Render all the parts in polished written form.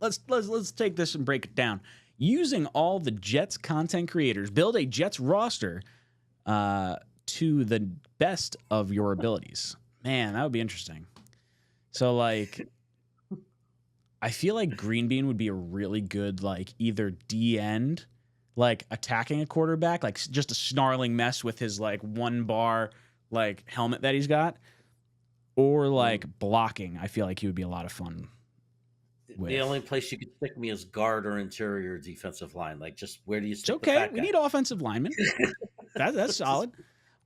let's take this and break it down. Using all the Jets content creators, build a Jets roster to the best of your abilities. Man, that would be interesting. So, like, I feel like Green Bean would be a really good, like, either D-end, like, attacking a quarterback, like, just a snarling mess with his, like, 1-bar, like, helmet that he's got, or, like, blocking. I feel like he would be a lot of fun with. The only place you could stick me is guard or interior defensive line. Like, just where do you stick It's okay. the fat We guy? need offensive linemen. That's solid.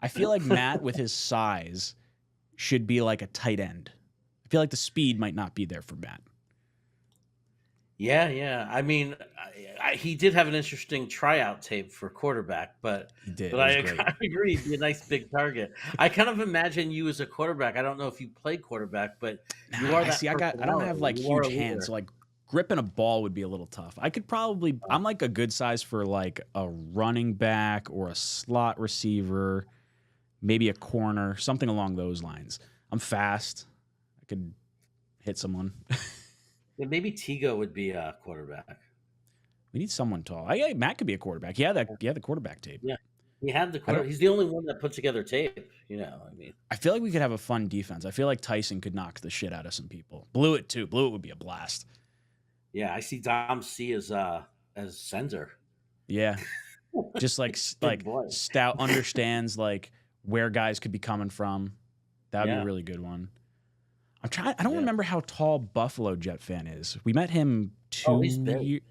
I feel like Matt, with his size, should be like a tight end. I feel like the speed might not be there for Matt. Yeah. I mean, he did have an interesting tryout tape for quarterback, but He did. but It was I great. agree, he'd be a nice big target. I kind of imagine you as a quarterback. I don't know if you played quarterback, but you are that. See, I don't have like You are huge a hands, leader. so like gripping a ball would be a little tough. I could probably. I'm like a good size for like a running back or a slot receiver, maybe a corner, something along those lines. I'm fast. I could hit someone. Yeah, maybe Tigo would be a quarterback. We need someone tall. Matt could be a quarterback. Yeah, the quarterback tape. Yeah, he had the quarter. He's the only one that put together tape. I mean, I feel like we could have a fun defense. I feel like Tyson could knock the shit out of some people. Blewett too. Blewett would be a blast. yeah, I see Dom C as Senzer. Yeah, just like boy. Stout understands like where guys could be coming from. That would be a really good one. I'm trying. I don't remember how tall Buffalo Jet fan is. We met him 2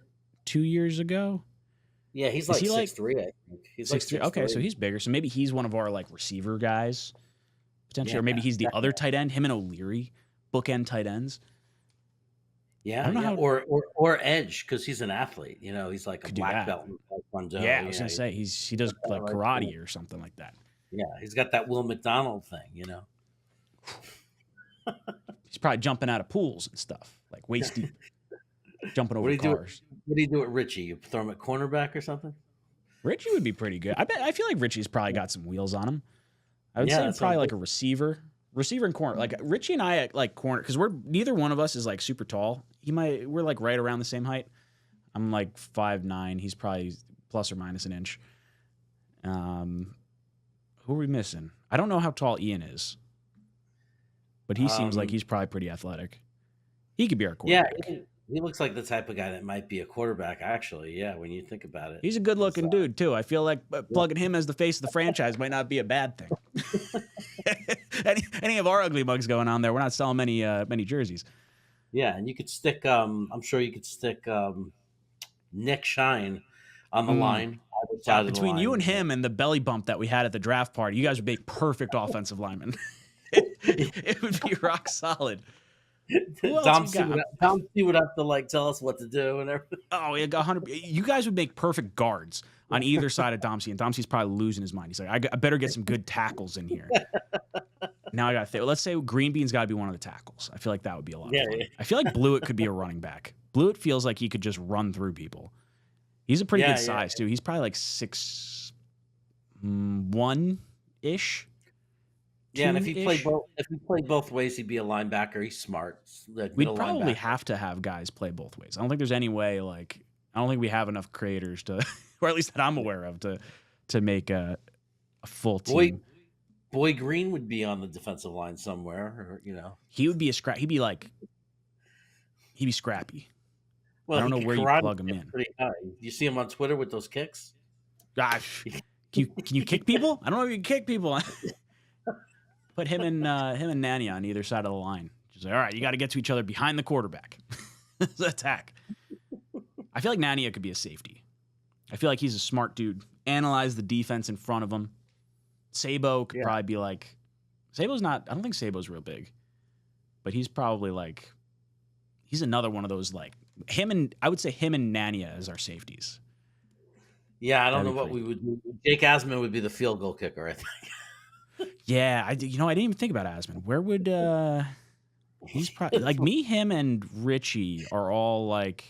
years ago. Yeah, he's like 6'3", I think. He's 6'3". like 6'3". Okay, so he's bigger. So maybe he's one of our like receiver guys potentially, or maybe he's the other tight end. Him and O'Leary, bookend tight ends. Yeah, I don't know or edge because he's an athlete. He's like a black belt in Taekwondo. Yeah, I was gonna say he does like karate or something like that. Yeah, he's got that Will McDonald thing. He's probably jumping out of pools and stuff, like waist deep, jumping over cars. What do you do at Richie? You throw him at cornerback or something? Richie would be pretty good. I feel like Richie's probably got some wheels on him. I would say probably like a receiver and corner. Like Richie and I at like corner because neither one of us is like super tall. We're like right around the same height. I'm like 5'9". He's probably plus or minus an inch. Who are we missing? I don't know how tall Ian is, but he seems like he's probably pretty athletic. He could be our quarterback. Yeah, he looks like the type of guy that might be a quarterback, actually. Yeah, when you think about it. He's a good-looking dude, too. I feel like plugging him as the face of the franchise might not be a bad thing. any of our ugly mugs going on there, we're not selling many jerseys. Yeah, and you could stick, I'm sure you could stick Nick Shine on the line. Between you and him and the belly bump that we had at the draft party, you guys would make perfect offensive linemen. It would be rock solid. Dom C would have to like tell us what to do and everything. Oh, yeah, 100. You guys would make perfect guards on either side of Dom C, and Dom C's probably losing his mind. He's like, I better get some good tackles in here. Now I got to think. Let's say Green Bean's got to be one of the tackles. I feel like that would be a lot of fun. I feel like Blewett could be a running back. Blewett feels like he could just run through people. He's a pretty good size too. He's probably like 6'1" Yeah, and if he played both ways, he'd be a linebacker. He's smart. We'd probably have to have guys play both ways. I don't think there's any way. Like, I don't think we have enough creators to, or at least that I'm aware of, to make a full team. Boy Green would be on the defensive line somewhere, or. He would be he'd be scrappy. Well, I don't know where you plug him in. You see him on Twitter with those kicks? Gosh, can you kick people? I don't know if you can kick people. Put him and Nanny on either side of the line. Just like, all right, you got to get to each other behind the quarterback. Attack. I feel like Nania could be a safety. I feel like he's a smart dude. Analyze the defense in front of him. Sabo could probably be like... Sabo's not... I don't think Sabo's real big. But he's probably like... He's another one of those like... I would say him and Nania as our safeties. Yeah, I don't know what we would do. Jake Asman would be the field goal kicker, I think. Yeah, I didn't even think about Asman. Where would he's probably like me, him, and Richie are all like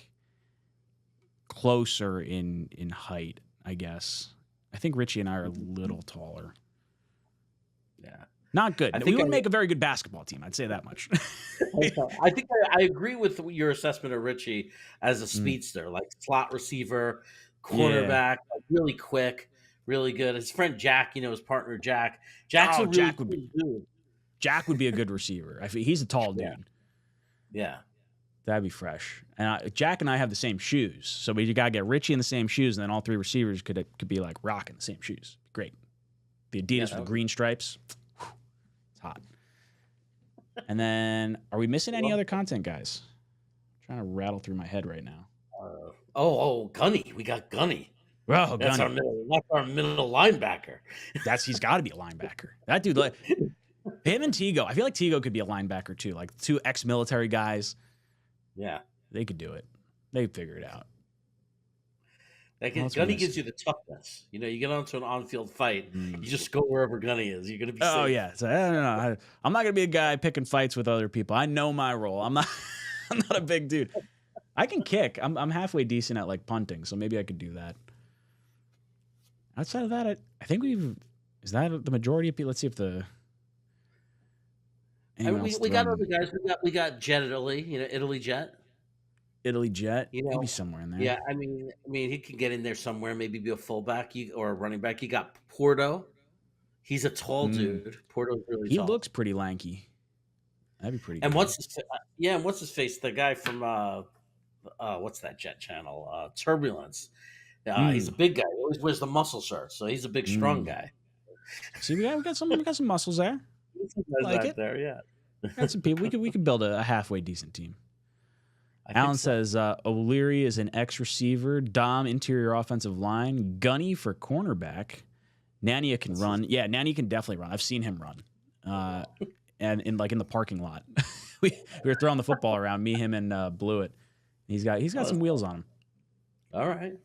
closer in height, I guess. I think Richie and I are a little taller. Yeah. Not good. I We think wouldn't make a very good basketball team. I'd say that much. I think I agree with your assessment of Richie as a speedster, like slot receiver, cornerback, like really quick, really good. His friend Jack, his partner Jack. Jack's a really cool dude. Jack would be a good receiver. He's a tall dude. Yeah. That'd be fresh. And Jack and I have the same shoes, so we got to get Richie in the same shoes, and then all three receivers could be like rocking the same shoes. Great. The Adidas with the green stripes. Whew, it's hot. And then, are we missing any other content, guys? I'm trying to rattle through my head right now. Gunny. We got Gunny. Oh, that's Gunny. That's our middle linebacker. He's got to be a linebacker. That dude, like him and 𝐻𝐿. I feel like 𝐻𝐿 could be a linebacker too. Like two ex-military guys. Yeah, they could do it. They figure it out. Gunny gives you the toughness. You get onto an on-field fight, you just go wherever Gunny is. You're gonna be safe. Oh yeah. So I don't know. I'm not gonna be a guy picking fights with other people. I know my role. I'm not. I'm not a big dude. I can kick. I'm halfway decent at like punting, so maybe I could do that. Outside of that, I think is that the majority of people? Let's see if the. We got other guys. We got Jet Italy. Italy Jet. Italy Jet. Maybe somewhere in there. Yeah, I mean, he can get in there somewhere. Maybe be a fullback or a running back. You got Porto. He's a tall dude. Porto's really tall. He looks pretty lanky. That'd be pretty. And good. what's his face? The guy from what's that Jet channel? Turbulence. He's a big guy. He always wears the muscle shirts, so he's a big, strong guy. See, we got some muscles there. Like it there, yeah. Got some people. We could build a halfway decent team. Alan says O'Leary is an ex-receiver, Dom interior offensive line, Gunny for cornerback. Nania can run. Yeah, Nania can definitely run. I've seen him run. And in the parking lot, we were throwing the football around. Me, him, and Blewett. He's got some wheels on him. All right.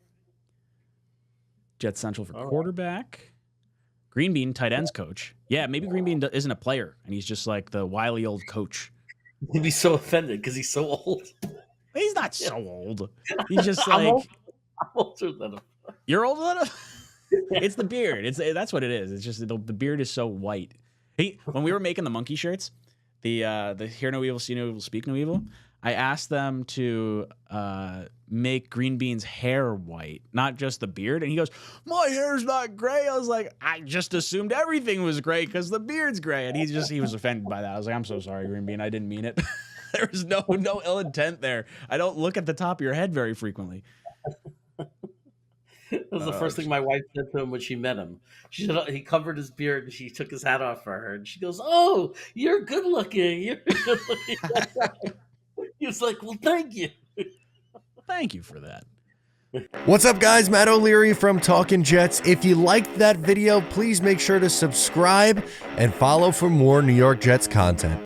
Jet Central for quarterback. Green Bean, tight ends coach. Yeah, maybe Green Bean isn't a player, and he's just like the wily old coach. He'd be so offended because he's so old. He's not so old. He's just like I'm older than him. You're older than him. It's the beard. That's what it is. It's just the beard is so white. When we were making the monkey shirts, the Hear No Evil, See No Evil, Speak No Evil, I asked them to make Green Bean's hair white, not just the beard. And he goes, "My hair's not gray." I was like, "I just assumed everything was gray because the beard's gray." And he was offended by that. I was like, "I'm so sorry, Green Bean. I didn't mean it." There was no ill intent there. I don't look at the top of your head very frequently. That was the first thing my wife said to him when she met him. She said he covered his beard and she took his hat off for her. And she goes, "Oh, you're good looking. You're good looking." He was like, "Well, thank you." Thank you for that. What's up, guys? Matt O'Leary from Talkin' Jets. If you liked that video, please make sure to subscribe and follow for more New York Jets content.